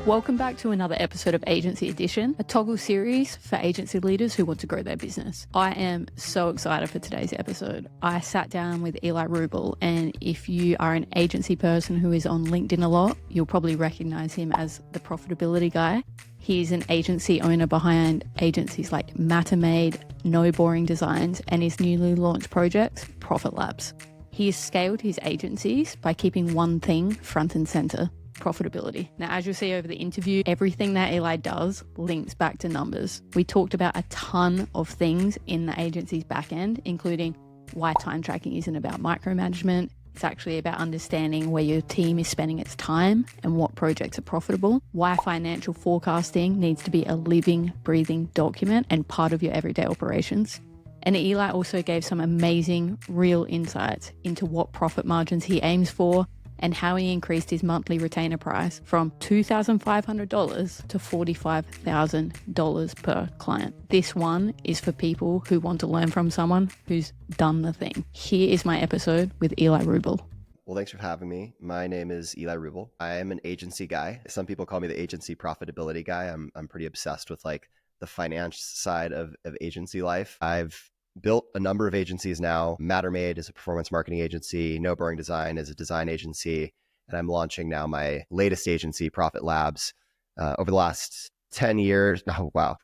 Welcome back to another episode of Agency Edition, a toggle series for agency leaders who want to grow their business. I am so excited for today's episode. I sat down with Eli Rubel, and if you are an agency person who is on LinkedIn a lot, you'll probably recognize him as the profitability guy. He's an agency owner behind agencies like Mattermade, No Boring Designs, and his newly launched project, Profit Labs. He has scaled his agencies by keeping one thing front and center: profitability. Now, as you'll see over the interview, everything that Eli does links back to numbers. We talked about a ton of things in the agency's back end, including why time tracking isn't about micromanagement. It's actually about understanding where your team is spending its time and what projects are profitable, why financial forecasting needs to be a living, breathing document and part of your everyday operations. And Eli also gave some amazing, real insights into what profit margins he aims for, and how he increased his monthly retainer price from $2,500 to $45,000 per client. This one is for people who want to learn from someone who's done the thing. Here is my episode with Eli Rubel. Well, thanks for having me. My name is Eli Rubel. I am an agency guy. Some people call me the agency profitability guy. I'm pretty obsessed with like the finance side of agency life. I've built a number of agencies now. Mattermade is a performance marketing agency. No Boring Design is a design agency. And I'm launching now my latest agency, Profit Labs. Over the last 10 years, oh, wow,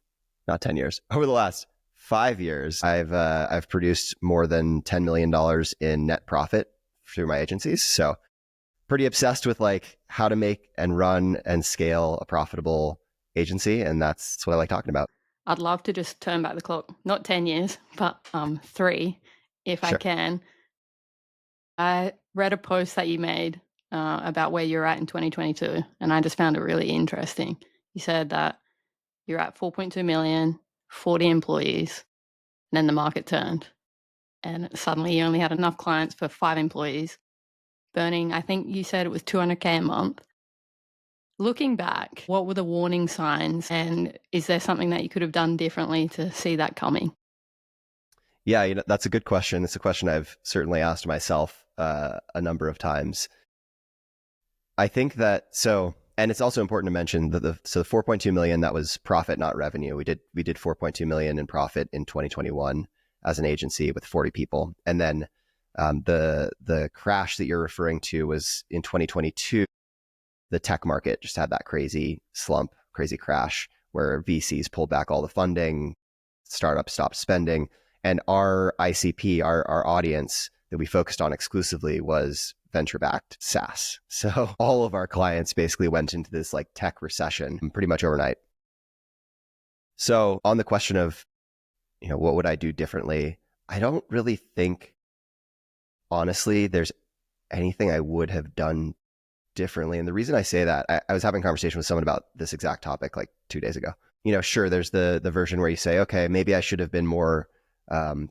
not 10 years. Over the last 5 years, I've produced more than $10 million in net profit through my agencies. So pretty obsessed with like how to make and run and scale a profitable agency. And that's what I like talking about. I'd love to just turn back the clock, not 10 years, but 3, if Sure. I can. I read a post that you made about where you're at in 2022, and I just found it really interesting. You said that you're at 4.2 million, 40 employees, and then the market turned, and suddenly you only had enough clients for 5 employees, burning, I think you said it was $200K a month. Looking back, what were the warning signs, and is there something that you could have done differently to see that coming? Yeah, that's a good question. It's a question I've certainly asked myself a number of times. I think that and it's also important to mention that the 4.2 million, that was profit, not revenue. We did 4.2 million in profit in 2021 as an agency with 40 people, and then the crash that you're referring to was in 2022. The tech market just had that crazy slump, crazy crash where VCs pulled back all the funding, startups stopped spending, and our ICP, our audience that we focused on exclusively was venture-backed SaaS. So all of our clients basically went into this like tech recession pretty much overnight. So on the question of, what would I do differently? I don't really think, honestly, there's anything I would have done differently. And the reason I say that, I was having a conversation with someone about this exact topic like 2 days ago. Sure, there's the version where you say, okay, maybe I should have been more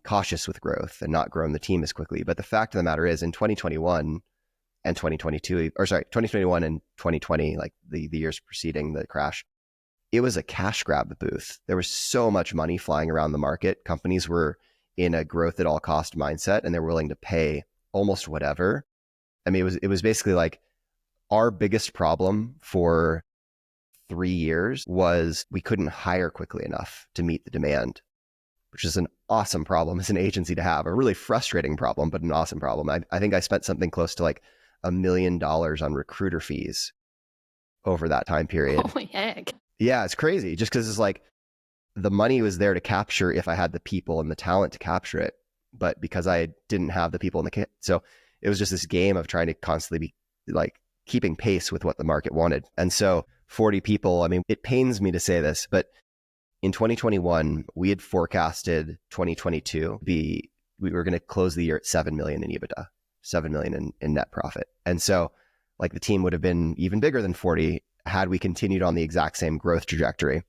cautious with growth and not grown the team as quickly. But the fact of the matter is, in 2021 and 2021 and 2020, like the years preceding the crash, it was a cash grab booth. There was so much money flying around the market. Companies were in a growth at all cost mindset, and they're willing to pay almost whatever. I mean, it was basically like, our biggest problem for 3 years was we couldn't hire quickly enough to meet the demand, which is an awesome problem as an agency to have, a really frustrating problem, but an awesome problem. I think I spent something close to like $1 million on recruiter fees over that time period. Holy heck. Yeah, it's crazy. Just because it's like the money was there to capture if I had the people and the talent to capture it. But because I didn't have the people in the so it was just this game of trying to constantly be like keeping pace with what the market wanted. And so 40 people, I mean, it pains me to say this, but in 2021, we had forecasted 2022 we were going to close the year at 7 million in EBITDA, 7 million in net profit. And so like the team would have been even bigger than 40 had we continued on the exact same growth trajectory.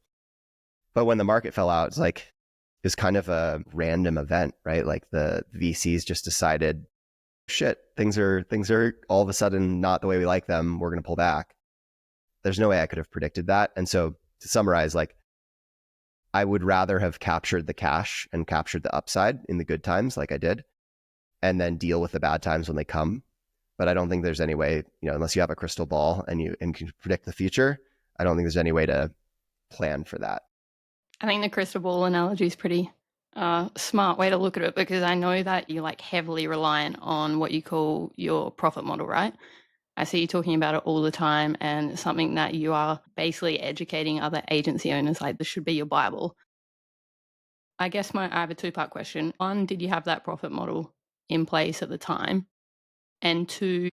But when the market fell out, it's like, it was kind of a random event, right? Like the VCs just decided, shit, things are all of a sudden not the way we like them. We're going to pull back. There's no way I could have predicted that. And so to summarize, like, I would rather have captured the cash and captured the upside in the good times like I did, and then deal with the bad times when they come. But I don't think there's any way, unless you have a crystal ball and can predict the future, I don't think there's any way to plan for that. I think the crystal ball analogy is pretty smart way to look at it, because I know that you're like heavily reliant on what you call your profit model, right? I see you talking about it all the time, and it's something that you are basically educating other agency owners like this should be your Bible. I guess I have a two-part question. One, did you have that profit model in place at the time? And two,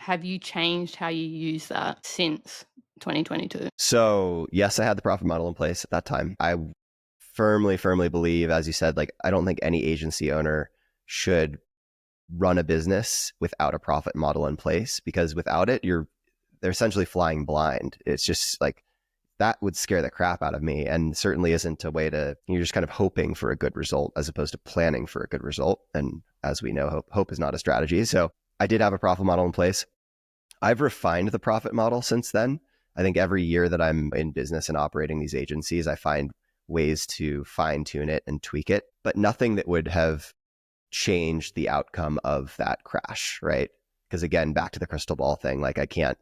have you changed how you use that since 2022? So yes, I had the profit model in place at that time. I firmly believe, as you said, like I don't think any agency owner should run a business without a profit model in place, because without it, they're essentially flying blind. It's just like that would scare the crap out of me, and certainly isn't a way to, you're just kind of hoping for a good result as opposed to planning for a good result. And as we know, hope is not a strategy. So I did have a profit model in place. I've refined the profit model since then. I think every year that I'm in business and operating these agencies, I find ways to fine tune it and tweak it, but nothing that would have changed the outcome of that crash, right? Because again, back to the crystal ball thing, like I can't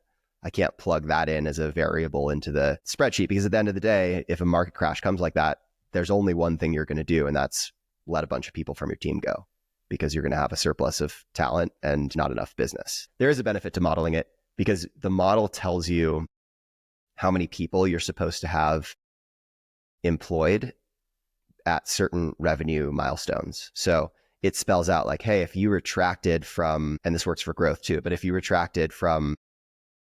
plug that in as a variable into the spreadsheet, because at the end of the day, if a market crash comes like that, there's only one thing you're going to do, and that's let a bunch of people from your team go, because you're going to have a surplus of talent and not enough business. There is a benefit to modeling it, because the model tells you how many people you're supposed to have employed at certain revenue milestones. So it spells out like, hey, if you retracted from, and this works for growth too, but if you retracted from,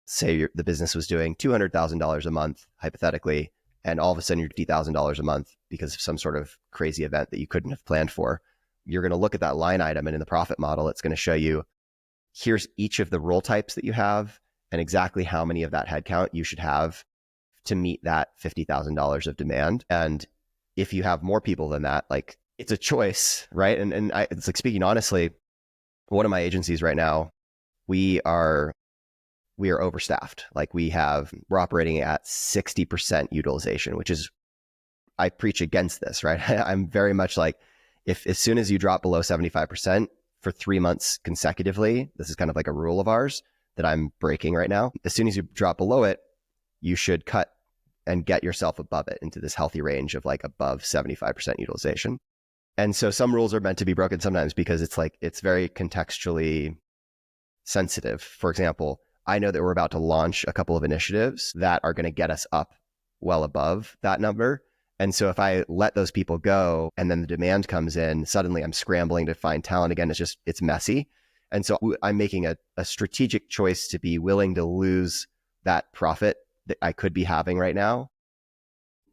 say the business was doing $200,000 a month, hypothetically, and all of a sudden you're $50,000 a month because of some sort of crazy event that you couldn't have planned for, you're going to look at that line item, and in the profit model, it's going to show you, here's each of the role types that you have and exactly how many of that headcount you should have to meet that $50,000 of demand. And if you have more people than that, like it's a choice, right? And it's like, speaking honestly, one of my agencies right now, we are overstaffed. Like we're operating at 60% utilization, which is, I preach against this, right? I'm very much like, if as soon as you drop below 75% for 3 months consecutively, this is kind of like a rule of ours that I'm breaking right now. As soon as you drop below it, you should cut and get yourself above it into this healthy range of like above 75% utilization. And so some rules are meant to be broken sometimes, because it's like, it's very contextually sensitive. For example, I know that we're about to launch a couple of initiatives that are going to get us up well above that number. And so if I let those people go and then the demand comes in, suddenly I'm scrambling to find talent again. It's messy. And so I'm making a strategic choice to be willing to lose that profit that I could be having right now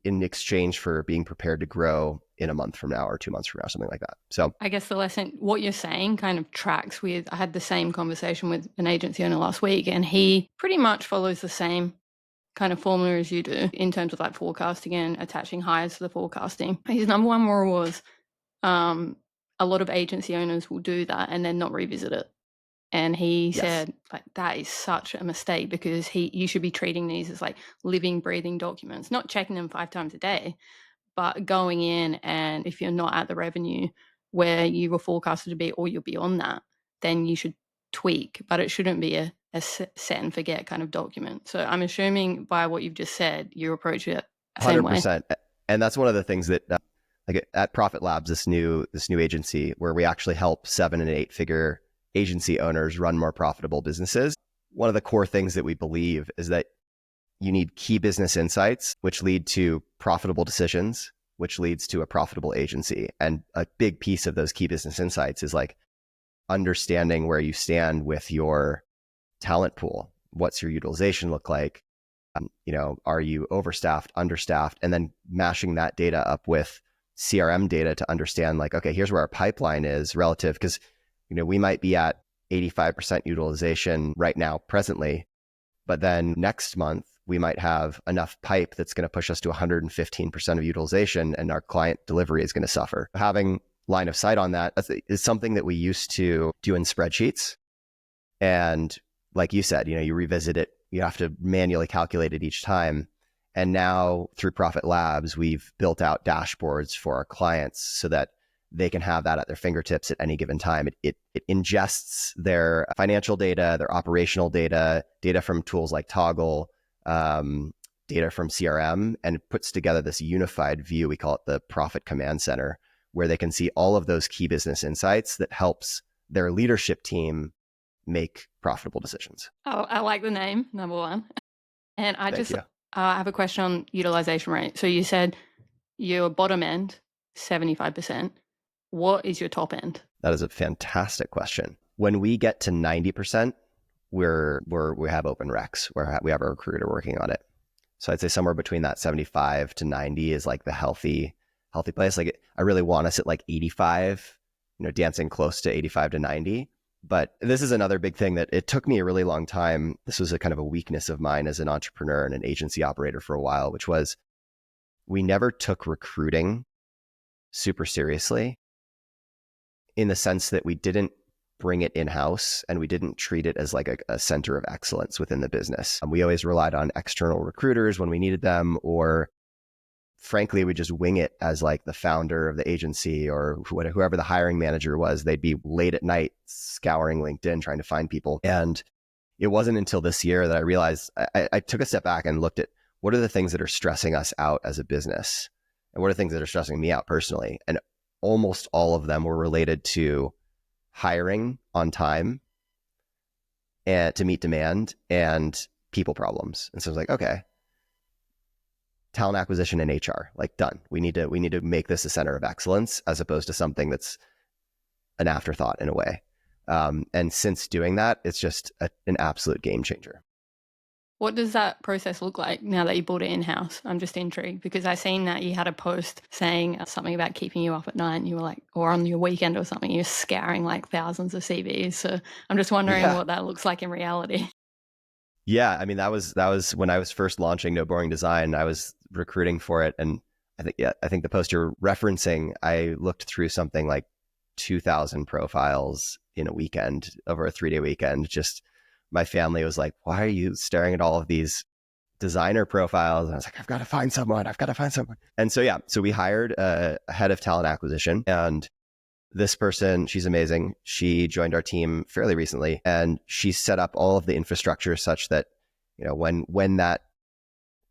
in exchange for being prepared to grow in a month from now or 2 months from now, something like that. So I guess the lesson, what you're saying kind of tracks with, I had the same conversation with an agency owner last week, and he pretty much follows the same kind of formula as you do in terms of like forecasting and attaching hires to the forecasting. His number one rule was a lot of agency owners will do that and then not revisit it. And he said, like, that is such a mistake, because you should be treating these as like living, breathing documents, not checking them 5 times a day, but going in, and if you're not at the revenue where you were forecasted to be, or you're beyond that, then you should tweak, but it shouldn't be a set and forget kind of document. So I'm assuming by what you've just said, you approach it the same way. 100%. And that's one of the things that like at Profit Labs, this new agency where we actually help 7 and 8 figure agency owners run more profitable businesses. One of the core things that we believe is that you need key business insights, which lead to profitable decisions, which leads to a profitable agency. And a big piece of those key business insights is like understanding where you stand with your talent pool. What's your utilization look like? Are you overstaffed, understaffed? And then mashing that data up with CRM data to understand like, okay, here's where our pipeline is relative, because we might be at 85% utilization right now presently, but then next month we might have enough pipe that's going to push us to 115% of utilization, and our client delivery is going to suffer. Having line of sight on that is something that we used to do in spreadsheets. And like you said, you revisit it, you have to manually calculate it each time. And now through Profit Labs, we've built out dashboards for our clients so that they can have that at their fingertips at any given time. It ingests their financial data, their operational data from tools like Toggle, data from CRM and it puts together this unified view. We call it the Profit Command Center, where they can see all of those key business insights that helps their leadership team make profitable decisions. Oh, I like the name, number one. And I Thank just you. have a question on utilization rate. So you said your bottom end, 75%. What is your top end? That is a fantastic question. When we get to 90%, we have open recs where we have a recruiter working on it. So I'd say somewhere between that 75 to 90 is like the healthy place. Like I really want us at like 85, dancing close to 85 to 90. But this is another big thing that it took me a really long time. This was a kind of a weakness of mine as an entrepreneur and an agency operator for a while, which was we never took recruiting super seriously in the sense that we didn't bring it in-house and we didn't treat it as like a center of excellence within the business. We always relied on external recruiters when we needed them, or frankly, we just wing it as like the founder of the agency or whoever the hiring manager was. They'd be late at night scouring LinkedIn trying to find people. And it wasn't until this year that I realized I took a step back and looked at what are the things that are stressing us out as a business and what are the things that are stressing me out personally. And almost all of them were related to hiring on time and to meet demand and people problems. And so I was like, okay, talent acquisition and HR, like done. We need to make this a center of excellence as opposed to something that's an afterthought in a way. And since doing that, it's just an absolute game changer. What does that process look like now that you bought it in-house? I'm just intrigued because I seen that you had a post saying something about keeping you up at night and you were like, or on your weekend or something, you're scouring like thousands of CVs. So I'm just wondering what that looks like in reality. Yeah, I mean, that was when I was first launching No Boring Design. I was recruiting for it, and I think the post you're referencing, I looked through something like 2,000 profiles in a weekend over a 3-day weekend. Just my family was like, "Why are you staring at all of these designer profiles?" And I was like, "I've got to find someone. And so we hired a head of talent acquisition, and this person, she's amazing. She joined our team fairly recently, and she set up all of the infrastructure such that, when that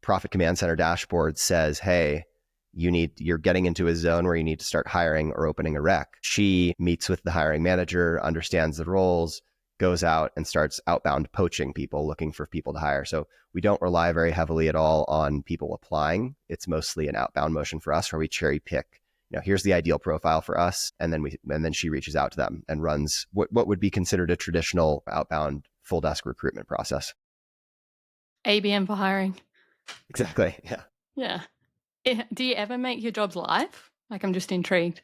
Profit Command Center dashboard says, hey, you're getting into a zone where you need to start hiring or opening a rec, she meets with the hiring manager, understands the roles, goes out and starts outbound poaching people, looking for people to hire. So we don't rely very heavily at all on people applying. It's mostly an outbound motion for us where we cherry pick, here's the ideal profile for us. And then she reaches out to them and runs what would be considered a traditional outbound full desk recruitment process. ABM for hiring. Exactly. Yeah. Yeah. Do you ever make your jobs live? Like, I'm just intrigued.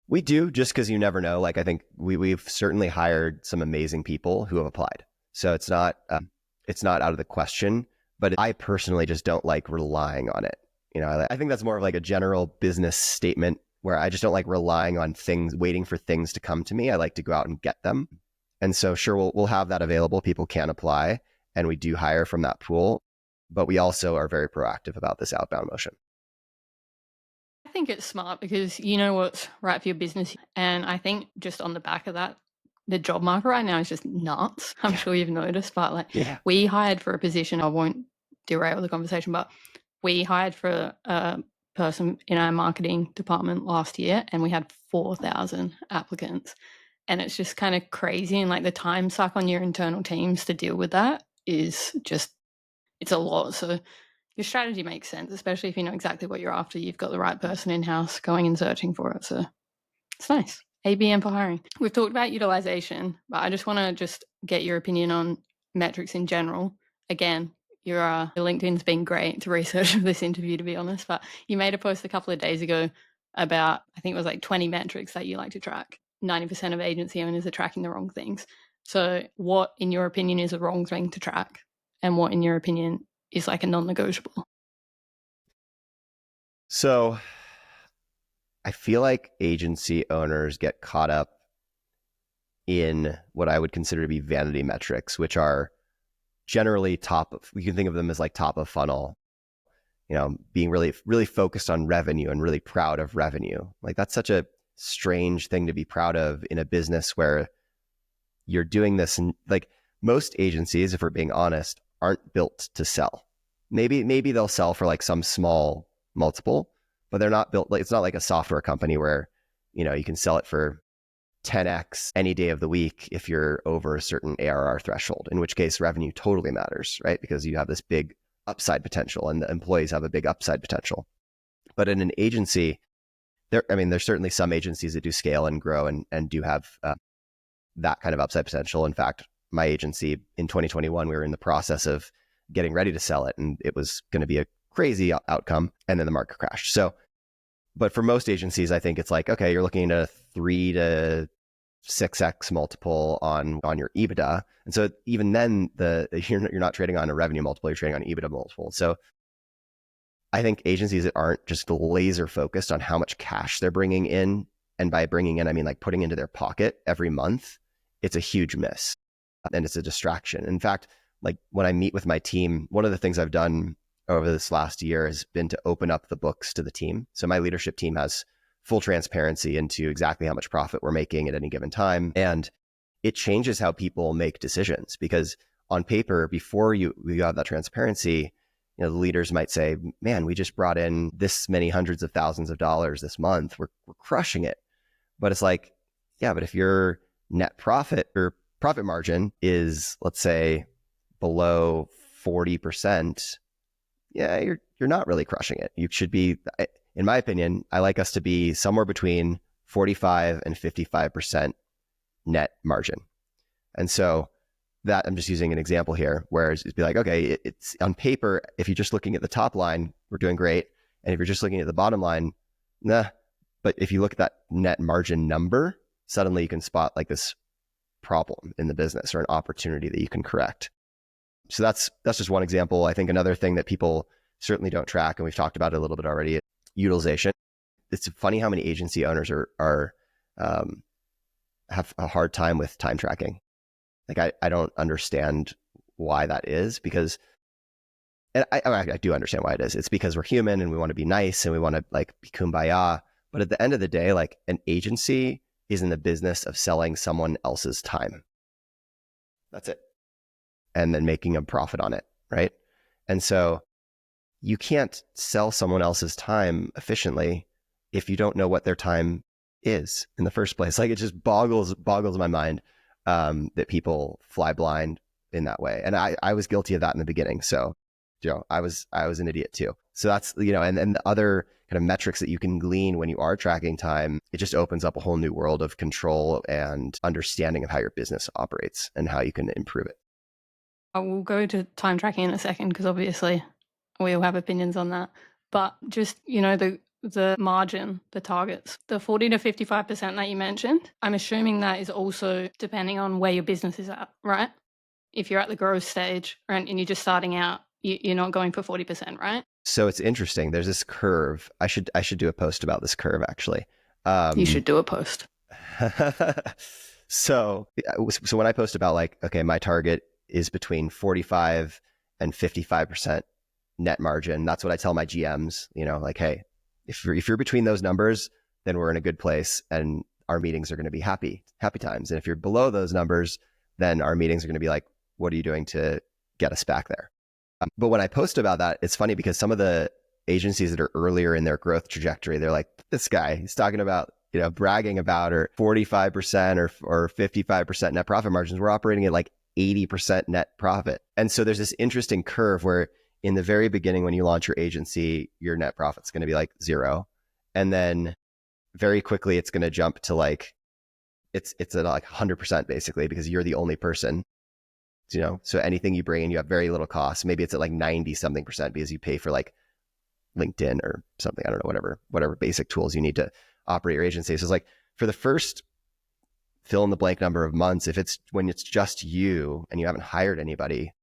We do, just because you never know. Like, I think we've certainly hired some amazing people who have applied. So it's not out of the question, but I personally just don't like relying on it. I think that's more of like a general business statement where I just don't like relying on things, waiting for things to come to me. I like to go out and get them. And so sure, we'll have that available. People can apply and we do hire from that pool, but we also are very proactive about this outbound motion. I think it's smart because you know what's right for your business. And I think just on the back of that, the job market right now is just nuts. I'm sure you've noticed, but we hired for a position. I won't derail the conversation, but we hired for a person in our marketing department last year and we had 4,000 applicants. And it's just kind of crazy. And like the time suck on your internal teams to deal with that is just, it's a lot. So your strategy makes sense, especially if you know exactly what you're after. You've got the right person in-house going and searching for it. So it's nice. ABM for hiring. We've talked about utilization, but I just want to just get your opinion on metrics in general. Again, your LinkedIn's been great to research for this interview, to be honest, but you made a post a couple of days ago about, I think it was like 20 metrics that you like to track. 90% of agency owners are tracking the wrong things. So what, in your opinion, is a wrong thing to track? And what, in your opinion, is like a non-negotiable? So I feel like agency owners get caught up in what I would consider to be vanity metrics, which are generally we can think of them as like top of funnel, being really, really focused on revenue and really proud of revenue. Like that's such a strange thing to be proud of in a business where you're doing this. And like most agencies, if we're being honest, aren't built to sell. maybe they'll sell for like some small multiple, but they're not built like, it's not like a software company where, you can sell it for 10x any day of the week if you're over a certain ARR threshold, in which case revenue totally matters, right? Because you have this big upside potential and the employees have a big upside potential. But in an agency, there's certainly some agencies that do scale and grow and do have that kind of upside potential. In fact, my agency in 2021, we were in the process of getting ready to sell it, and it was going to be a crazy outcome, and then the market crashed. So, but for most agencies, I think it's like, okay, you're looking at a 3 to 6x multiple on your EBITDA, and so even then, you're not trading on a revenue multiple, you're trading on EBITDA multiple. So, I think agencies that aren't just laser focused on how much cash they're bringing in, and by bringing in, I mean like putting into their pocket every month, it's a huge miss, and it's a distraction. In fact, like when I meet with my team, one of the things I've done over this last year has been to open up the books to the team. So my leadership team has full transparency into exactly how much profit we're making at any given time. And it changes how people make decisions, because on paper, before you have that transparency, the leaders might say, man, we just brought in this many hundreds of thousands of dollars this month. We're crushing it. But it's like, yeah, but if your net profit or profit margin is, let's say, below 40%, yeah, you're not really crushing it. You should be, in my opinion, I like us to be somewhere between 45 and 55% net margin. And so that, I'm just using an example here, whereas it'd be like, okay, it's on paper, if you're just looking at the top line, we're doing great. And if you're just looking at the bottom line, nah. But if you look at that net margin number, suddenly you can spot like this problem in the business or an opportunity that you can correct. So that's just one example. I think another thing that people certainly don't track, and we've talked about it a little bit already, utilization. It's funny how many agency owners have a hard time with time tracking. Like I don't understand why that is, because, and I do understand why it is. It's because we're human and we want to be nice and we want to like be kumbaya. But at the end of the day, like an agency is in the business of selling someone else's time. That's it. And then making a profit on it, right? And so you can't sell someone else's time efficiently if you don't know what their time is in the first place. Like it just boggles my mind that people fly blind in that way. And I was guilty of that in the beginning. So, I was an idiot too. So that's, and the other kind of metrics that you can glean when you are tracking time, it just opens up a whole new world of control and understanding of how your business operates and how you can improve it. I will go to time tracking in a second, because obviously we all have opinions on that. But just, the margin, the targets, the 40 to 55% that you mentioned, I'm assuming that is also depending on where your business is at, right? If you're at the growth stage and you're just starting out, you're not going for 40%, right? So it's interesting. There's this curve. I should do a post about this curve, actually. You should do a post. So when I post about like, okay, my target is between 45 and 55% net margin. That's what I tell my GMs, like, hey, if you're between those numbers, then we're in a good place and our meetings are going to be happy times. And if you're below those numbers, then our meetings are going to be like, what are you doing to get us back there? But when I post about that, it's funny because some of the agencies that are earlier in their growth trajectory, they're like, this guy, he's talking about, bragging about or 45% or 55% net profit margins. We're operating at like 80% net profit. And so there's this interesting curve where in the very beginning, when you launch your agency, your net profit's going to be like 0. And then very quickly, it's going to jump to like, it's at like 100% basically, because you're the only person, so anything you bring in, you have very little cost. Maybe it's at like 90 something percent because you pay for like LinkedIn or something. I don't know, whatever basic tools you need to operate your agency. So it's like for the first fill in the blank number of months, when it's just you and you haven't hired anybody,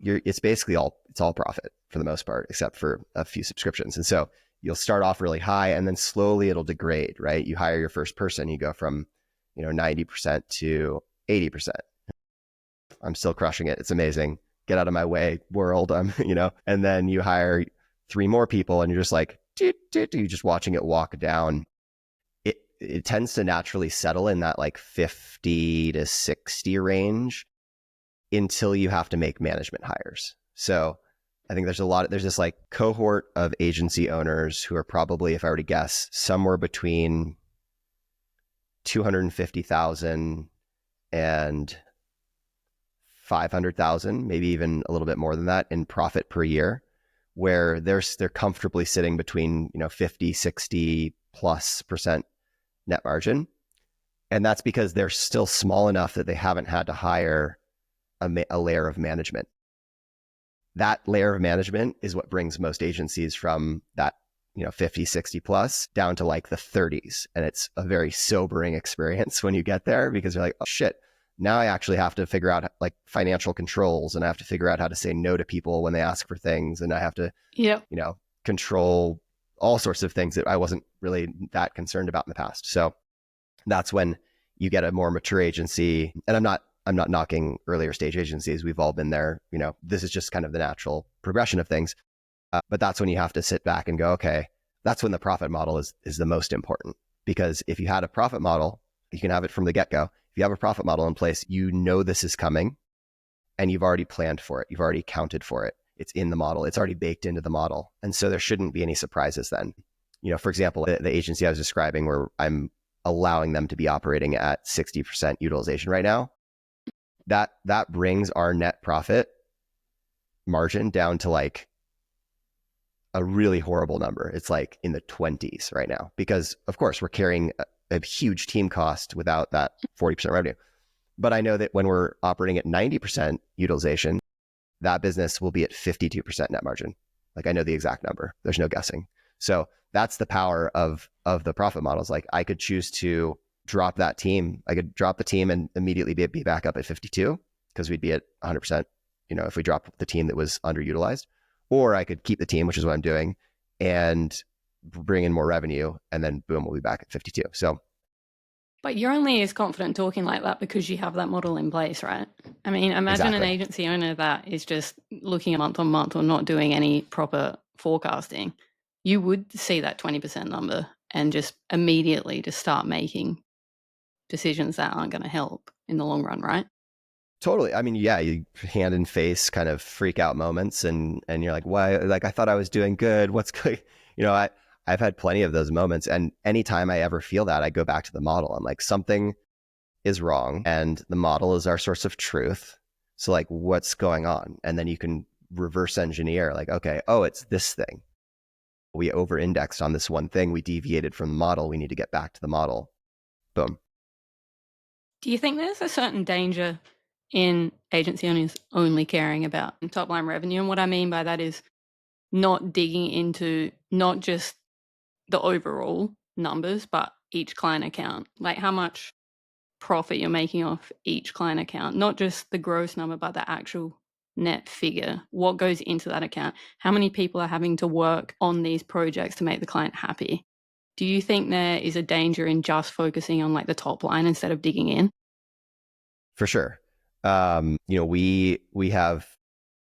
it's basically all profit for the most part, except for a few subscriptions. And so you'll start off really high and then slowly it'll degrade, right? You hire your first person, you go from, 90% to 80%. I'm still crushing it. It's amazing. Get out of my way, world. And then you hire 3 more people and you're just like, you're just watching it walk down. It tends to naturally settle in that like 50 to 60 range until you have to make management hires. So I think there's this like cohort of agency owners who are probably, if I were to guess, somewhere between 250,000 and 500,000, maybe even a little bit more than that in profit per year, where they're comfortably sitting between, 50, 60 plus percent net margin. And that's because they're still small enough that they haven't had to hire a layer of management. That layer of management is what brings most agencies from that 50, 60 plus down to like the 30s. And it's a very sobering experience when you get there, because you're like, oh shit, now I actually have to figure out like financial controls, and I have to figure out how to say no to people when they ask for things. And I have to, control all sorts of things that I wasn't really that concerned about in the past. So that's when you get a more mature agency. And I'm not knocking earlier stage agencies. We've all been there. This is just kind of the natural progression of things. But that's when you have to sit back and go, okay, that's when the profit model is the most important. Because if you had a profit model, you can have it from the get-go. If you have a profit model in place, this is coming and you've already planned for it. You've already accounted for it. It's in the model. It's already baked into the model. And so there shouldn't be any surprises then. For example, the agency I was describing, where I'm allowing them to be operating at 60% utilization right now, that brings our net profit margin down to like a really horrible number. It's like in the 20s right now, because of course we're carrying a huge team cost without that 40% revenue. But I know that when we're operating at 90% utilization, that business will be at 52% net margin. Like I know the exact number. There's no guessing. So that's the power of the profit models. Like I could choose to drop that team. I could drop the team and immediately be back up at 52, because we'd be at 100%, if we drop the team that was underutilized. Or I could keep the team, which is what I'm doing, and bring in more revenue, and then boom, we'll be back at 52. But you're only as confident talking like that because you have that model in place, right? I mean, imagine An agency owner that is just looking month on month or not doing any proper forecasting. You would see that 20% number and just immediately just start making decisions that aren't going to help in the long run, right? Totally. I mean, yeah, you hand and face kind of freak out moments, and you're like, why? Like, I thought I was doing good. What's good? I've had plenty of those moments. And anytime I ever feel that, I go back to the model. I'm like, something is wrong, and the model is our source of truth. So like, what's going on? And then you can reverse engineer, like, okay, oh, it's this thing. We over-indexed on this one thing. We deviated from the model. We need to get back to the model. Boom. Do you think there's a certain danger in agency owners only caring about top line revenue? And what I mean by that is not digging into not just the overall numbers, but each client account, like how much profit you're making off each client account, not just the gross number, but the actual net figure, what goes into that account, how many people are having to work on these projects to make the client happy. Do you think there is a danger in just focusing on like the top line instead of digging in? For sure. We have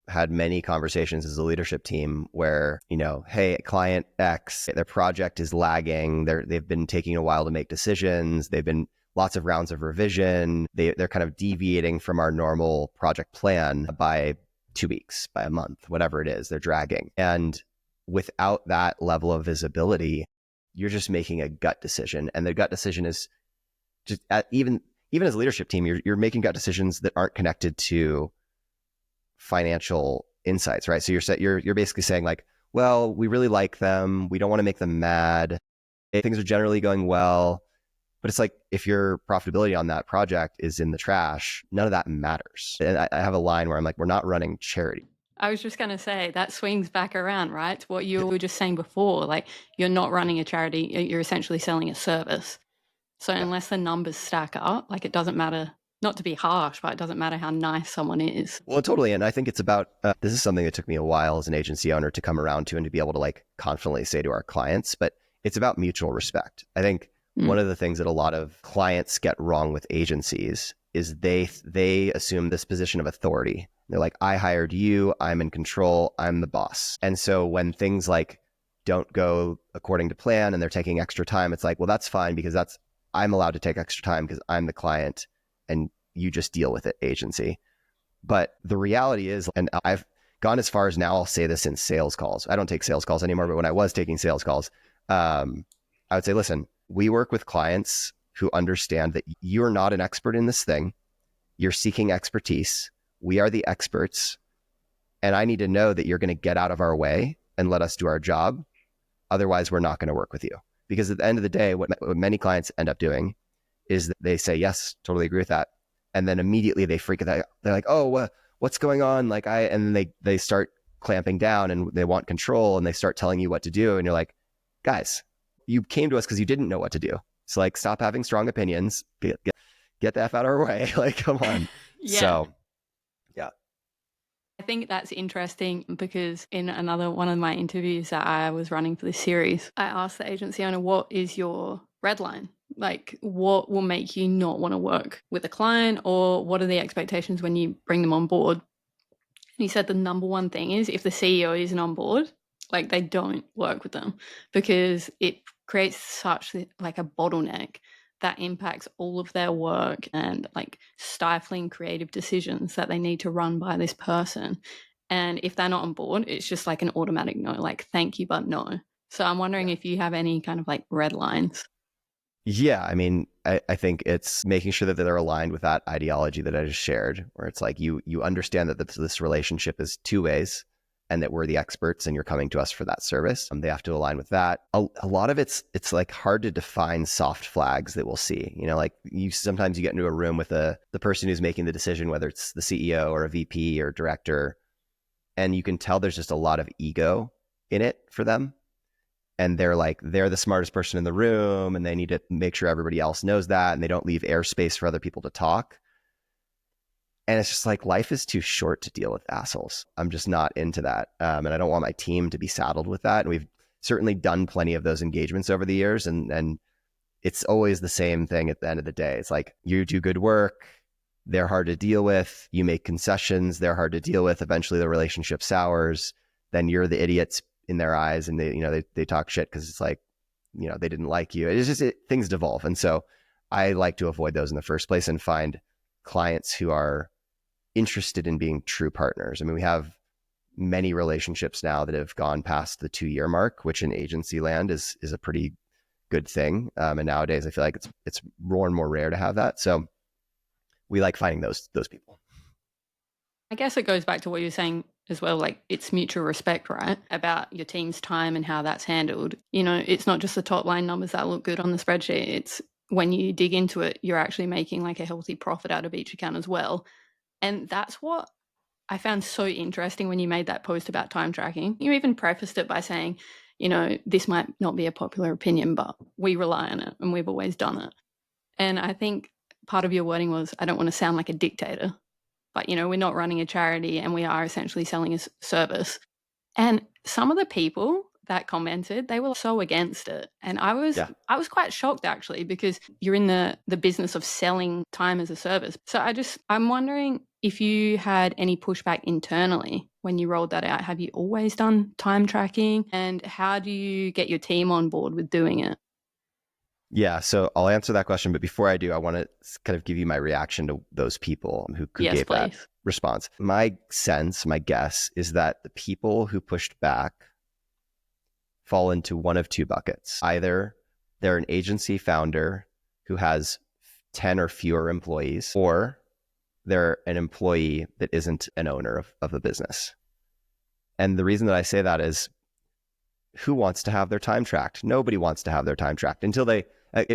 had many conversations as a leadership team where, hey, client X, their project is lagging. They've been taking a while to make decisions. They've been lots of rounds of revision. They're kind of deviating from our normal project plan by 2 weeks, by a month, whatever it is, they're dragging. And without that level of visibility, you're just making a gut decision. And the gut decision is just even as a leadership team, you're making gut decisions that aren't connected to financial insights, right? So you're basically saying like, well, we really like them. We don't want to make them mad. Things are generally going well. But it's like, if your profitability on that project is in the trash, none of that matters. And I have a line where I'm like, we're not running charity. I was just going to say that swings back around, right? What you were just saying before, like you're not running a charity, you're essentially selling a service. So unless the numbers stack up, like it doesn't matter, not to be harsh, but it doesn't matter how nice someone is. Well, totally. And I think it's about, this is something that took me a while as an agency owner to come around to and to be able to like confidently say to our clients, but it's about mutual respect. I think one of the things that a lot of clients get wrong with agencies is they assume this position of authority. They're like, I hired you, I'm in control, I'm the boss. And so when things like don't go according to plan and they're taking extra time, it's like, well, that's fine, because I'm allowed to take extra time because I'm the client and you just deal with it, agency. But the reality is, and I've gone as far as now I'll say this in sales calls. I don't take sales calls anymore, but when I was taking sales calls, I would say, listen, we work with clients who understand that you're not an expert in this thing. You're seeking expertise. We are the experts. And I need to know that you're going to get out of our way and let us do our job. Otherwise, we're not going to work with you. Because at the end of the day, what many clients end up doing is that they say, yes, totally agree with that. And then immediately they freak out. They're like, oh, what's going on? And then they start clamping down and they want control and they start telling you what to do. And you're like, guys, you came to us because you didn't know what to do. So like, stop having strong opinions, get the F out of our way. Like, come on. Yeah. So, yeah. I think that's interesting because in another one of my interviews that I was running for this series, I asked the agency owner, what is your red line? Like, what will make you not want to work with a client, or what are the expectations when you bring them on board? And he said the number one thing is if the CEO isn't on board, like, they don't work with them because it creates such like a bottleneck that impacts all of their work and like stifling creative decisions that they need to run by this person. And if they're not on board, it's just like an automatic no, like thank you, but no. So I'm wondering if you have any kind of like red lines. Yeah. I mean, I think it's making sure that they're aligned with that ideology that I just shared, where it's like you understand that this relationship is two ways and that we're the experts and you're coming to us for that service. They have to align with that. A lot of it's like hard to define soft flags that we'll see. You know, like sometimes you get into a room with the person who's making the decision, whether it's the CEO or a VP or director, and you can tell there's just a lot of ego in it for them. And they're the smartest person in the room and they need to make sure everybody else knows that, and they don't leave airspace for other people to talk. And it's just like, life is too short to deal with assholes. I'm just not into that. And I don't want my team to be saddled with that. And we've certainly done plenty of those engagements over the years. And it's always the same thing at the end of the day. It's like, you do good work, they're hard to deal with. You make concessions, they're hard to deal with. Eventually the relationship sours. Then you're the idiots in their eyes and they talk shit because it's like, they didn't like you. It's just things devolve. And so I like to avoid those in the first place and find clients who are interested in being true partners. I mean, we have many relationships now that have gone past the 2-year mark, which in agency land is a pretty good thing. And nowadays I feel like it's more and more rare to have that. So we like finding those people. I guess it goes back to what you're saying as well, like it's mutual respect, right? About your team's time and how that's handled. It's not just the top line numbers that look good on the spreadsheet. It's when you dig into it, you're actually making like a healthy profit out of each account as well. And that's what I found so interesting when you made that post about time tracking. You even prefaced it by saying, this might not be a popular opinion, but we rely on it and we've always done it. And I think part of your wording was, I don't want to sound like a dictator, but we're not running a charity and we are essentially selling a service. And some of the people that commented, they were so against it. And I was quite shocked actually, because you're in the business of selling time as a service. So I'm wondering if you had any pushback internally when you rolled that out. Have you always done time tracking, and how do you get your team on board with doing it? Yeah, so I'll answer that question, but before I do, I want to kind of give you my reaction to those people who gave that response. My guess is that the people who pushed back fall into one of two buckets. Either they're an agency founder who has 10 or fewer employees, or they're an employee that isn't an owner of the business. And the reason that I say that is, who wants to have their time tracked? Nobody wants to have their time tracked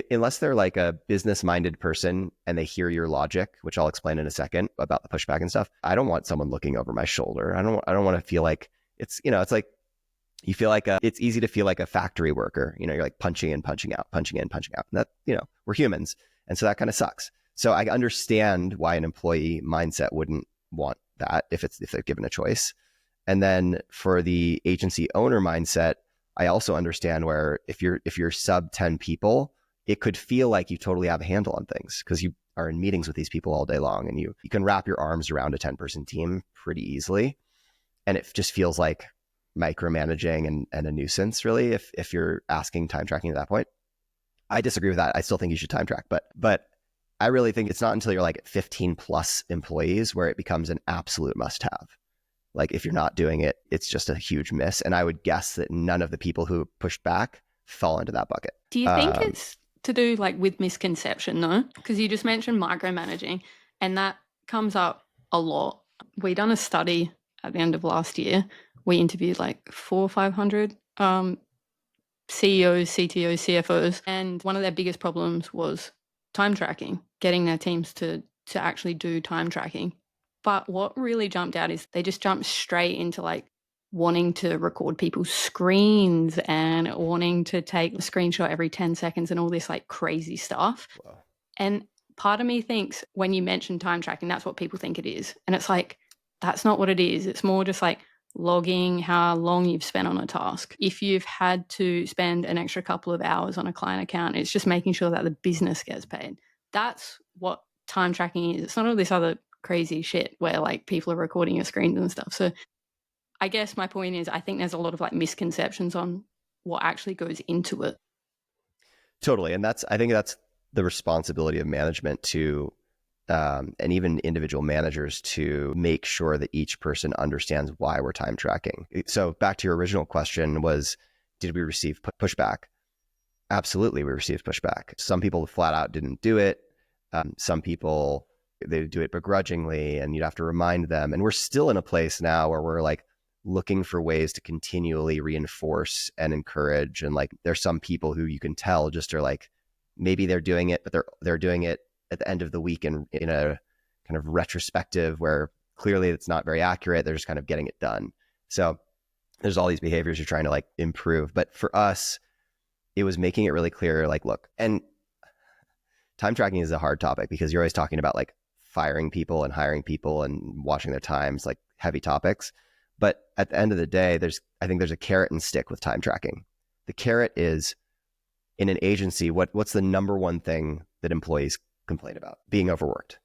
unless they're like a business-minded person and they hear your logic, which I'll explain in a second about the pushback and stuff. I don't want someone looking over my shoulder. I don't want to feel like it's like you feel like it's easy to feel like a factory worker. You're like punching in, punching out, punching in, punching out. And that, we're humans. And so that kind of sucks. So I understand why an employee mindset wouldn't want that if they're given a choice. And then for the agency owner mindset, I also understand where if you're sub 10 people, it could feel like you totally have a handle on things because you are in meetings with these people all day long, and you can wrap your arms around a 10-person team pretty easily. And it just feels like micromanaging and a nuisance, really, if you're asking time tracking at that point. I disagree with that. I still think you should time track, but I really think it's not until you're like at 15 plus employees where it becomes an absolute must have. Like if you're not doing it, it's just a huge miss. And I would guess that none of the people who pushed back fall into that bucket. Do you think it's to do like with misconception though? Because you just mentioned micromanaging and that comes up a lot. We done a study at the end of last year. We interviewed like 400 or 500 CEOs, CTOs, CFOs, and one of their biggest problems was time tracking, getting their teams to actually do time tracking. But what really jumped out is they just jumped straight into like wanting to record people's screens and wanting to take a screenshot every 10 seconds and all this like crazy stuff. Wow. And part of me thinks when you mention time tracking, that's what people think it is. And it's like, that's not what it is. It's more just like logging how long you've spent on a task. If you've had to spend an extra couple of hours on a client account, it's just making sure that the business gets paid. That's what time tracking is. It's not all this other crazy shit where like people are recording your screens and stuff. So I guess my point is I think there's a lot of like misconceptions on what actually goes into it. Totally. And I think that's the responsibility of management to and even individual managers to make sure that each person understands why we're time tracking. So back to your original question was, did we receive pushback? Absolutely, we received pushback. Some people flat out didn't do it. Some people, they do it begrudgingly and you'd have to remind them. And we're still in a place now where we're like looking for ways to continually reinforce and encourage. And like, there's some people who you can tell just are like, maybe they're doing it, but they're doing it at the end of the week in a kind of retrospective where clearly it's not very accurate. They're just kind of getting it done. So there's all these behaviors you're trying to like improve. But for us, it was making it really clear, like, look, and time tracking is a hard topic because you're always talking about like firing people and hiring people and watching their times, like heavy topics. But at the end of the day, I think there's a carrot and stick with time tracking. The carrot is in an agency, what's the number one thing that employees complain about? Being overworked,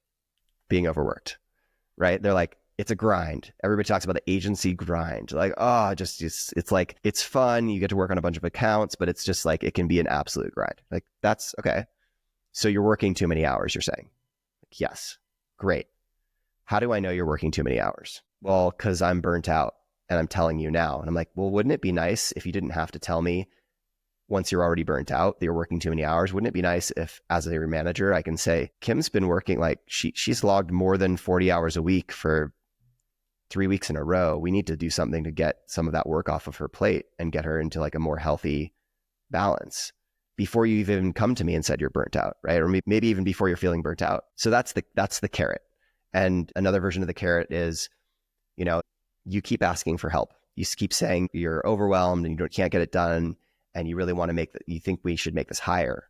right? They're like, it's a grind. Everybody talks about the agency grind. Like, oh, it's like, it's fun. You get to work on a bunch of accounts, but it's just like, it can be an absolute grind. Like, that's okay. So you're working too many hours, you're saying? Like, yes. Great. How do I know you're working too many hours? Well, because I'm burnt out and I'm telling you now. And I'm like, well, wouldn't it be nice if you didn't have to tell me once you're already burnt out that you're working too many hours? Wouldn't it be nice if, as a manager, I can say, Kim's been working like she's logged more than 40 hours a week for 3 weeks in a row. We need to do something to get some of that work off of her plate and get her into like a more healthy balance before you even come to me and said you're burnt out, right? Or maybe even before you're feeling burnt out. So that's the carrot. And another version of the carrot is, you keep asking for help. You keep saying you're overwhelmed and you can't get it done. And you really want to you think we should make this higher.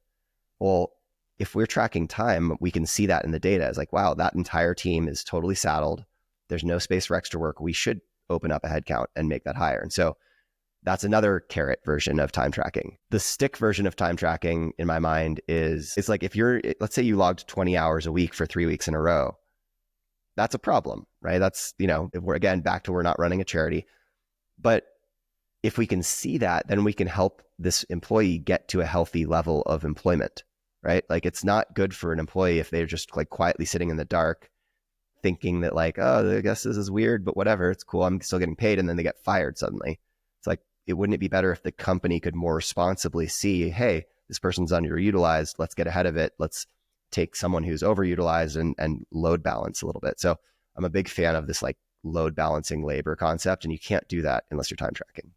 Well, if we're tracking time, we can see that in the data. It's like, wow, that entire team is totally saddled. There's no space for extra work. We should open up a headcount and make that higher. And so that's another carrot version of time tracking. The stick version of time tracking in my mind is, it's like let's say you logged 20 hours a week for 3 weeks in a row. That's a problem, right? That's, if we're again back to we're not running a charity. But if we can see that, then we can help this employee get to a healthy level of employment, right? Like, it's not good for an employee if they're just like quietly sitting in the dark thinking that like, oh, I guess this is weird, but whatever, it's cool, I'm still getting paid. And then they get fired suddenly. It's like, wouldn't it be better if the company could more responsibly see, hey, this person's underutilized, let's get ahead of it. Let's take someone who's overutilized and load balance a little bit. So I'm a big fan of this like load balancing labor concept, and you can't do that unless you're time tracking.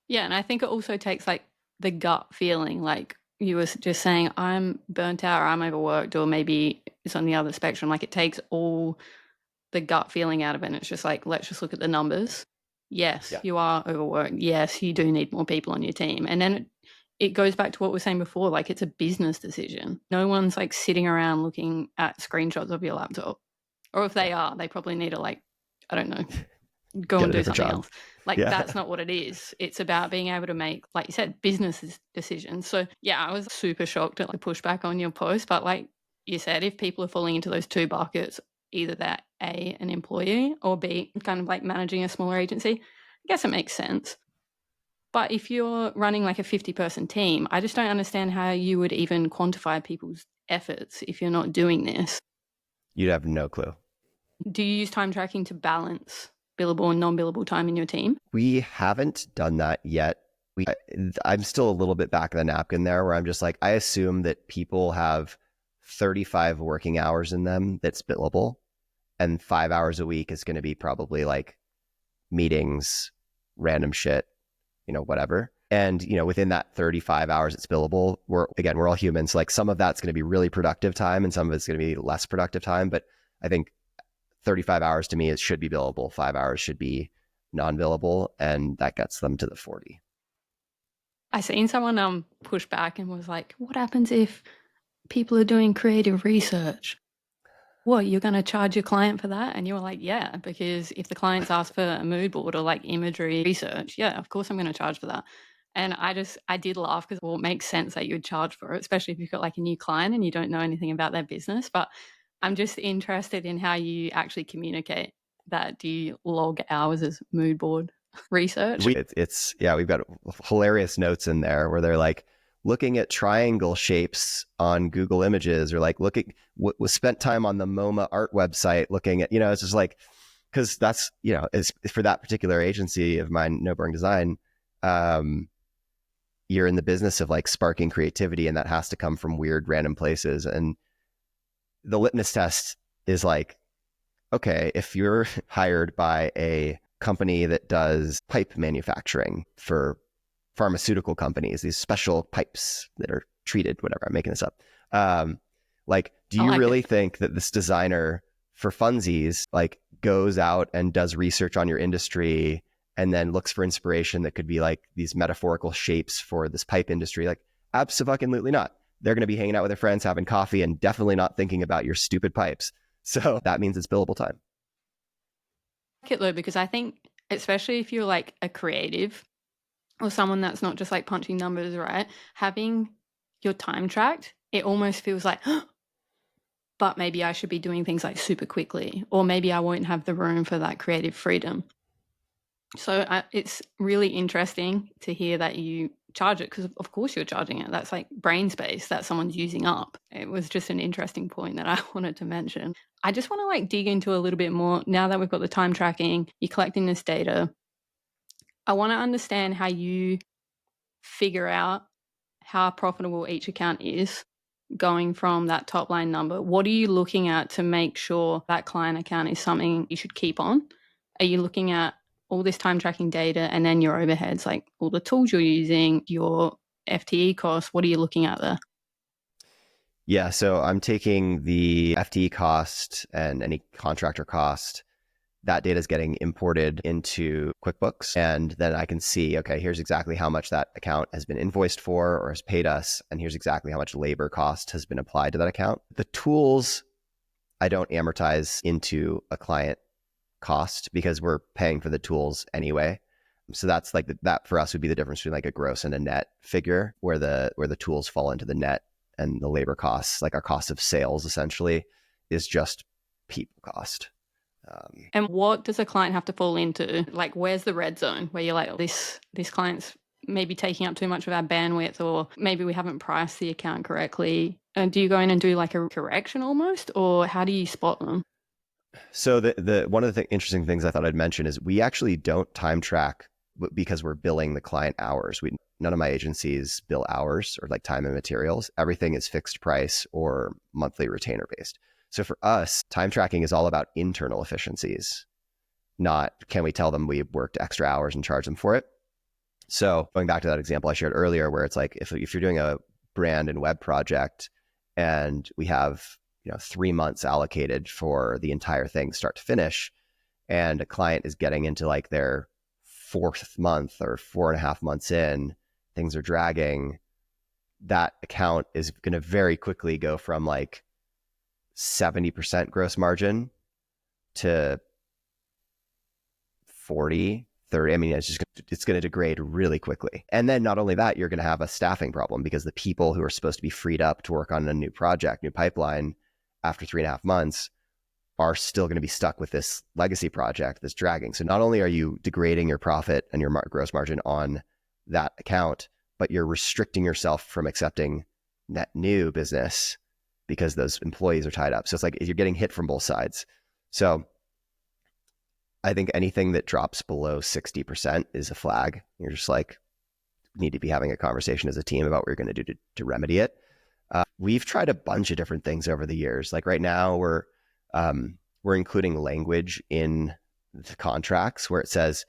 Yeah, and I think it also takes like the gut feeling, like you were just saying, I'm burnt out or I'm overworked, or maybe it's on the other spectrum. Like, it takes all the gut feeling out of it. And it's just like, let's just look at the numbers. Yes, you are overworked. Yes, you do need more people on your team. And then it goes back to what we were saying before, like, it's a business decision. No one's like sitting around looking at screenshots of your laptop. Or if they are, they probably need to like, I don't know, go and do something else. Like, that's not what it is. It's about being able to make, like you said, business decisions. So yeah, I was super shocked at the pushback on your post. But like you said, if people are falling into those two buckets, either that A, an employee, or B, kind of like managing a smaller agency, I guess it makes sense. But if you're running like a 50-person team, I just don't understand how you would even quantify people's efforts if you're not doing this. You'd have no clue. Do you use time tracking to balance billable and non-billable time in your team? We haven't done that yet. I'm still a little bit back of the napkin there where I'm just like, I assume that people have 35 working hours in them that's billable, and 5 hours a week is going to be probably like meetings, random shit, whatever. And, within that 35 hours it's billable, we're all humans. Like some of that's going to be really productive time and some of it's going to be less productive time. But I think 35 hours to me, it should be billable. 5 hours should be non-billable. And that gets them to the 40. I seen someone push back and was like, what happens if people are doing creative research? What, you're going to charge your client for that? And you were like, yeah, because if the clients ask for a mood board or like imagery research, yeah, of course I'm going to charge for that. And I did laugh because, well, it makes sense that you would charge for it, especially if you've got like a new client and you don't know anything about their business. But I'm just interested in how you actually communicate that. Do you log hours as mood board research? We've got hilarious notes in there where they're like looking at triangle shapes on Google Images, or like looking was spent time on the MoMA art website looking at, it's just like, because that's, is for that particular agency of mine, No Boring Design, you're in the business of like sparking creativity, and that has to come from weird random places. And the litmus test is like, okay, if you're hired by a company that does pipe manufacturing for pharmaceutical companies, these special pipes that are treated, whatever, I'm making this up. Do you really think that this designer for funsies like goes out and does research on your industry and then looks for inspiration that could be like these metaphorical shapes for this pipe industry? Like, absolutely not. They're going to be hanging out with their friends, having coffee, and definitely not thinking about your stupid pipes. So that means it's billable time. I like it though, because I think, especially if you're like a creative or someone that's not just like punching numbers, right? Having your time tracked, it almost feels like, but maybe I should be doing things like super quickly, or maybe I won't have the room for that creative freedom. So it's really interesting to hear that you charge it, because of course you're charging it. That's like brain space that someone's using up. It was just an interesting point that I wanted to mention. I just want to like dig into a little bit more now that we've got the time tracking, you're collecting this data. I want to understand how you figure out how profitable each account is going from that top line number. What are you looking at to make sure that client account is something you should keep on? Are you looking at all this time tracking data and then your overheads, like all the tools you're using, your FTE costs? What are you looking at there? Yeah, so I'm taking the FTE cost and any contractor cost. That data is getting imported into QuickBooks, and then I can see, okay, here's exactly how much that account has been invoiced for or has paid us, and here's exactly how much labor cost has been applied to that account. The tools I don't amortize into a client cost because we're paying for the tools anyway. So that's like that for us would be the difference between like a gross and a net figure, where the tools fall into the net, and the labor costs, like our cost of sales essentially, is just people cost. And what does a client have to fall into? Like, where's the red zone where you're like, oh, this client's maybe taking up too much of our bandwidth, or maybe we haven't priced the account correctly? And do you go in and do like a correction almost, or how do you spot them? So the one of the interesting things I thought I'd mention is we actually don't time track because we're billing the client hours. None of my agencies bill hours or like time and materials. Everything is fixed price or monthly retainer based. So for us, time tracking is all about internal efficiencies, not can we tell them we worked extra hours and charge them for it. So going back to that example I shared earlier, where it's like if you're doing a brand and web project and we have 3 months allocated for the entire thing start to finish, and a client is getting into like their 4th month or 4.5 months in, things are dragging, that account is going to very quickly go from like 70% gross margin to 40, 30. I mean, it's going to degrade really quickly. And then not only that, you're going to have a staffing problem because the people who are supposed to be freed up to work on a new project, new pipeline after 3.5 months are still going to be stuck with this legacy project that's dragging. So not only are you degrading your profit and your gross margin on that account, but you're restricting yourself from accepting net new business because those employees are tied up. So it's like you're getting hit from both sides. So I think anything that drops below 60% is a flag. You're just like, need to be having a conversation as a team about what you're going to do to remedy it. We've tried a bunch of different things over the years. Like right now, we're including language in the contracts where it says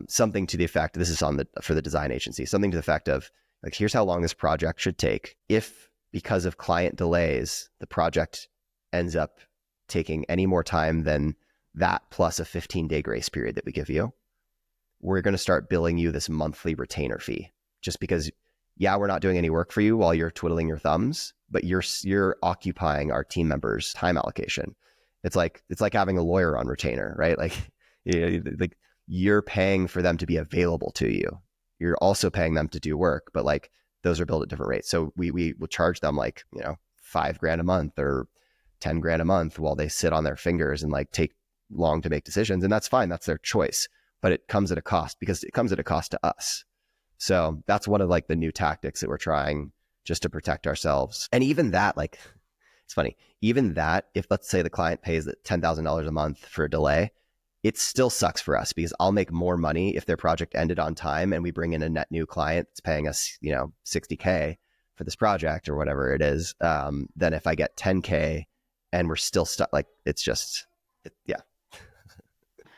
something to the effect. This is for the design agency. Something to the effect of like, here's how long this project should take. If because of client delays, the project ends up taking any more time than that plus a 15-day grace period that we give you, we're going to start billing you this monthly retainer fee. Just because, yeah, we're not doing any work for you while you're twiddling your thumbs, but you're occupying our team members' time allocation. It's like having a lawyer on retainer, right? Like, like you're paying for them to be available to you. You're also paying them to do work, but like those are billed at different rates. So we will charge them like, $5,000 a month or $10,000 a month while they sit on their fingers and like take long to make decisions. And that's fine. That's their choice, but it comes at a cost because it comes at a cost to us. So that's one of like the new tactics that we're trying just to protect ourselves. And even that, like, it's funny, even that, if let's say the client pays $10,000 a month for a delay, it still sucks for us because I'll make more money if their project ended on time and we bring in a net new client that's paying us, $60K for this project or whatever it is, than if I get $10K and we're still stuck. Like, it's just, yeah.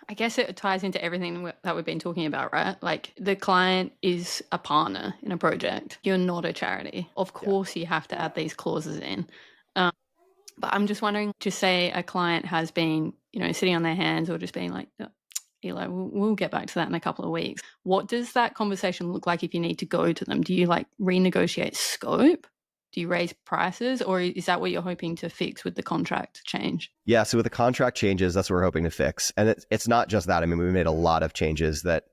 I guess it ties into everything that we've been talking about, right? Like the client is a partner in a project. You're not a charity. Of course, you have to add these clauses in. But I'm just wondering, just say a client has been, sitting on their hands or just being like, oh, Eli, we'll get back to that in a couple of weeks. What does that conversation look like if you need to go to them? Do you like renegotiate scope? Do you raise prices, or is that what you're hoping to fix with the contract change? Yeah, so with the contract changes, that's what we're hoping to fix. And it's not just that. I mean, we made a lot of changes that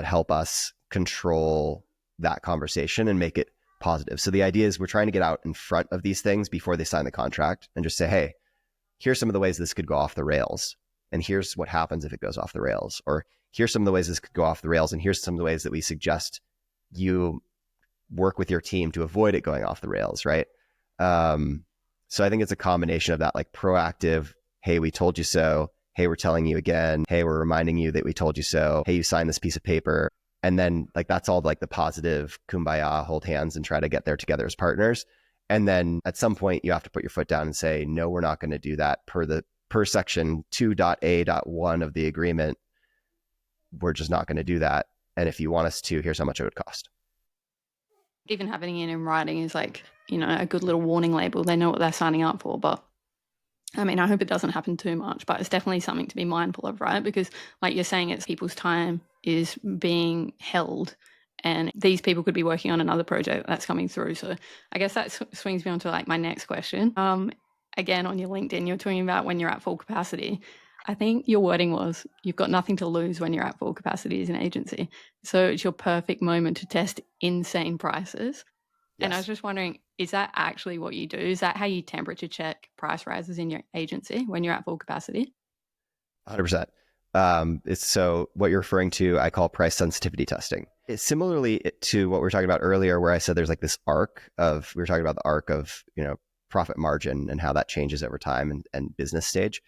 help us control that conversation and make it positive. So the idea is we're trying to get out in front of these things before they sign the contract and just say, hey, here's some of the ways this could go off the rails. And here's what happens if it goes off the rails. Or here's some of the ways this could go off the rails. And here's some of the ways that we suggest you work with your team to avoid it going off the rails, right? So I think it's a combination of that, like proactive, hey, we told you so. Hey, we're telling you again. Hey, we're reminding you that we told you so. Hey, you signed this piece of paper. And then like, that's all like the positive kumbaya, hold hands and try to get there together as partners. And then at some point you have to put your foot down and say, no, we're not going to do that per section 2.A.1 of the agreement. We're just not going to do that. And if you want us to, here's how much it would cost. Even having it in writing is like, a good little warning label. They know what they're signing up for. But I mean, I hope it doesn't happen too much, but it's definitely something to be mindful of, right? Because like you're saying, it's people's time is being held and these people could be working on another project that's coming through. So I guess that swings me on to like my next question. Again, on your LinkedIn, you're talking about when you're at full capacity. I think your wording was, you've got nothing to lose when you're at full capacity as an agency. So it's your perfect moment to test insane prices. Yes. And I was just wondering, is that actually what you do? Is that how you temperature check price rises in your agency when you're at full capacity? 100%. It's so what you're referring to, I call price sensitivity testing. It's similarly to what we were talking about earlier, where I said there's like this arc of, we were talking about the arc of, profit margin and how that changes over time and business stage.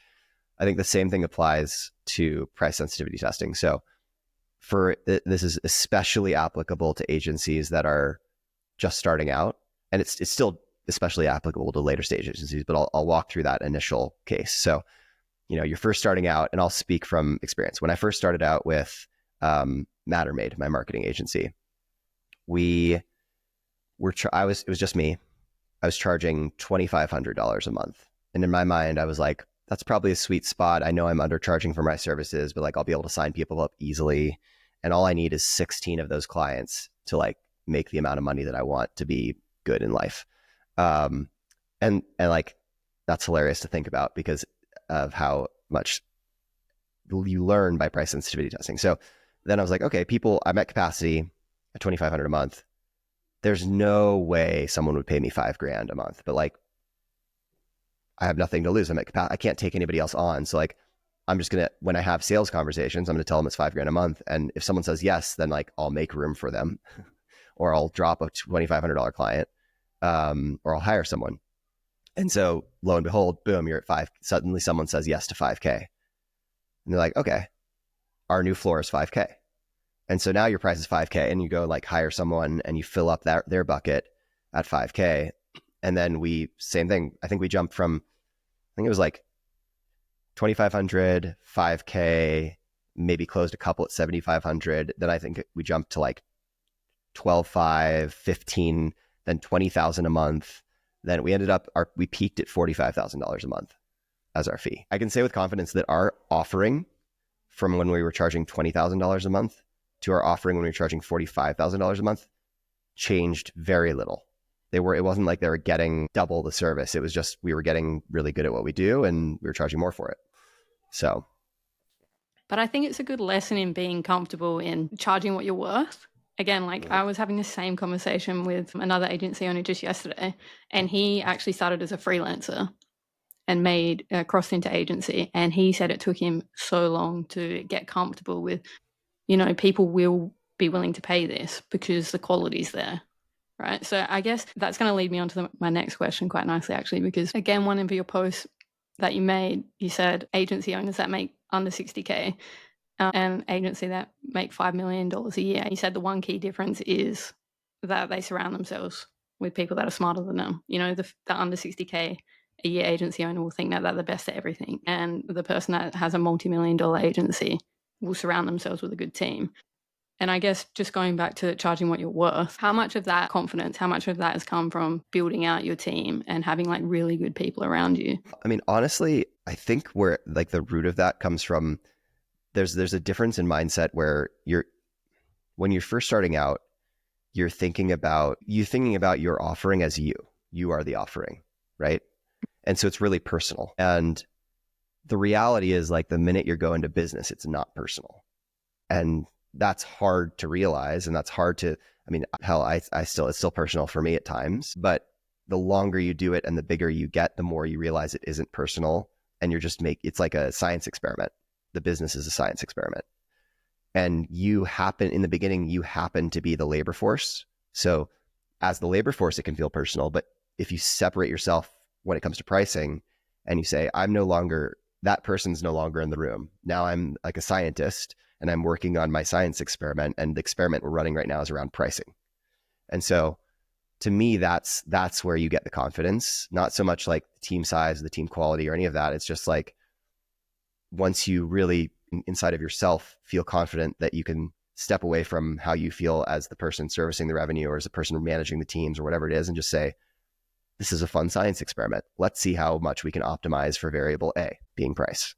I think the same thing applies to price sensitivity testing. So this is especially applicable to agencies that are just starting out, and it's still especially applicable to later stage agencies, but I'll walk through that initial case. So, you're first starting out, and I'll speak from experience. When I first started out with Mattermade, my marketing agency, it was just me. I was charging $2,500 a month. And in my mind, I was like, that's probably a sweet spot. I know I'm undercharging for my services, but like I'll be able to sign people up easily. And all I need is 16 of those clients to like make the amount of money that I want to be good in life. And like, that's hilarious to think about because of how much you learn by price sensitivity testing. So then I was like, okay, I'm at capacity at $2,500 a month. There's no way someone would pay me $5,000 a month, but like, I have nothing to lose. I can't take anybody else on. So like, I'm just going to, when I have sales conversations, I'm going to tell them it's $5,000 a month. And if someone says yes, then like, I'll make room for them or I'll drop a $2,500 client, or I'll hire someone. And so lo and behold, boom, you're at 5. Suddenly someone says yes to 5K. And they're like, okay, our new floor is 5K. And so now your price is 5K, and you go like hire someone and you fill up their bucket at 5K. And then same thing. I think we jumped from, I think it was like 2,500, 5K, maybe closed a couple at 7,500. Then I think we jumped to like 12,500, 15, then 20,000 a month. Then we ended up, we peaked at $45,000 a month as our fee. I can say with confidence that our offering from when we were charging $20,000 a month to our offering when we were charging $45,000 a month changed very little. It wasn't like they were getting double the service. It was just, we were getting really good at what we do and we were charging more for it. So. But I think it's a good lesson in being comfortable in charging what you're worth. Again, like I was having the same conversation with another agency owner just yesterday, and he actually started as a freelancer and crossed into agency. And he said it took him so long to get comfortable with, people will be willing to pay this because the quality's there. Right. So I guess that's going to lead me on to my next question quite nicely, actually, because again, one of your posts that you made, you said agency owners that make under 60K and agency that make $5 million a year. You said the one key difference is that they surround themselves with people that are smarter than them. The under 60K a year agency owner will think that they're the best at everything. And the person that has a multi-million-dollar agency will surround themselves with a good team. And I guess just going back to charging what you're worth, how much of that confidence, how much of that has come from building out your team and having like really good people around you? I mean, honestly, I think where like the root of that comes from, there's a difference in mindset where when you're first starting out, you're thinking about your offering as you are the offering, right? And so it's really personal. And the reality is like the minute you're going to business, it's not personal. And that's hard to realize. And that's hard to, I mean, hell, it's still personal for me at times, but the longer you do it and the bigger you get, the more you realize it isn't personal. And it's like a science experiment. The business is a science experiment. And in the beginning, you happen to be the labor force. So as the labor force, it can feel personal, but if you separate yourself when it comes to pricing and you say, that person's no longer in the room. Now I'm like a scientist and I'm working on my science experiment, and the experiment we're running right now is around pricing. And so to me, that's where you get the confidence, not so much like the team size, the team quality or any of that. It's just like, once you really inside of yourself feel confident that you can step away from how you feel as the person servicing the revenue or as the person managing the teams or whatever it is, and just say, this is a fun science experiment. Let's see how much we can optimize for variable A, being price.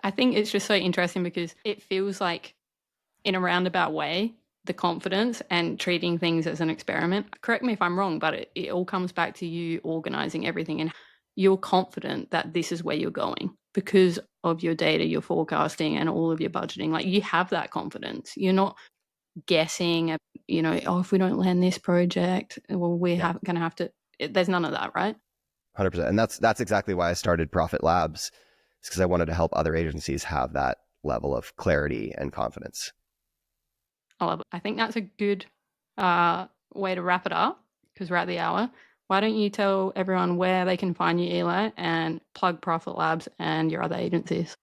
I think it's just so interesting because it feels like, in a roundabout way, the confidence and treating things as an experiment. Correct me if I'm wrong, but it all comes back to you organizing everything, and you're confident that this is where you're going because of your data, your forecasting, and all of your budgeting. Like, you have that confidence. You're not guessing, if we don't land this project, well, we're going to have to. There's none of that, right? 100%. And that's exactly why I started Profit Labs. It's because I wanted to help other agencies have that level of clarity and confidence. I love it. I think that's a good way to wrap it up because we're at the hour. Why don't you tell everyone where they can find you, Eli, and plug Profit Labs and your other agencies?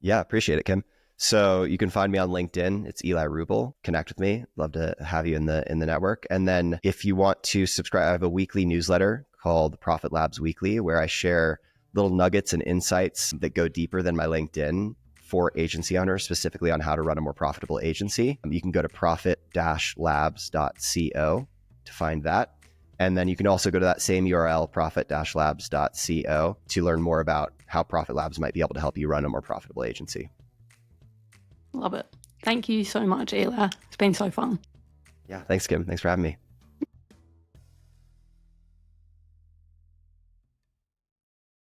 Yeah, appreciate it, Kim. So you can find me on LinkedIn. It's Eli Rubel. Connect with me. Love to have you in the network. And then if you want to subscribe, I have a weekly newsletter called Profit Labs Weekly, where I share little nuggets and insights that go deeper than my LinkedIn for agency owners, specifically on how to run a more profitable agency. You can go to profit-labs.co to find that. And then you can also go to that same URL, profit-labs.co, to learn more about how Profit Labs might be able to help you run a more profitable agency. Love it. Thank you so much, Eli. It's been so fun. Yeah, thanks, Kim. Thanks for having me.